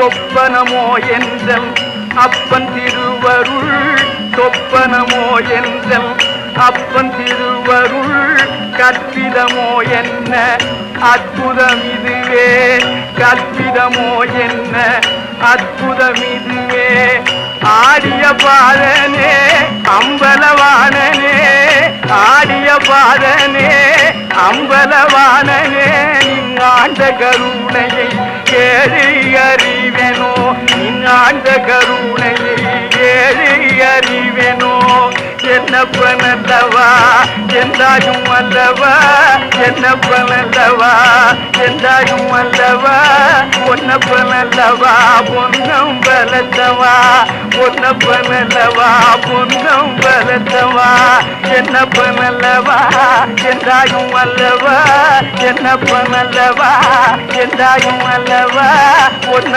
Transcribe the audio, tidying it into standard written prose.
சொப்பனமோ என்றல் அப்பன் திருவருள் சொப்பனமோ என்றல் அப்பன் திருவருள் கற்பிதமோ என்ன அற்புதம் இதுவே கற்பிதமோ என்ன அற்புதம் இதுவே ஆடிய பாதனே அம்பலவாணனே ஆடிய பாதனே அம்பலவாணனே ஆண்ட கருணையை ஏழு அறிவெனோ ஆண்ட கருணையை ஏழு அறிவெனோ என்னப்பனல்லவா என்றாயும் அல்லவா என்னப்பனல்லவா என்றாயும் அல்லவா பொன்னப்பனல்லவா பொன்னம் பலத்தவா பொன்னப்பனல்லவா பொன்னம் பலத்தவா என்னப்பனல்லவா என்றாயும் அல்லவா என்னப்பனல்லவா என்றாயும் அல்லவா பொன்ன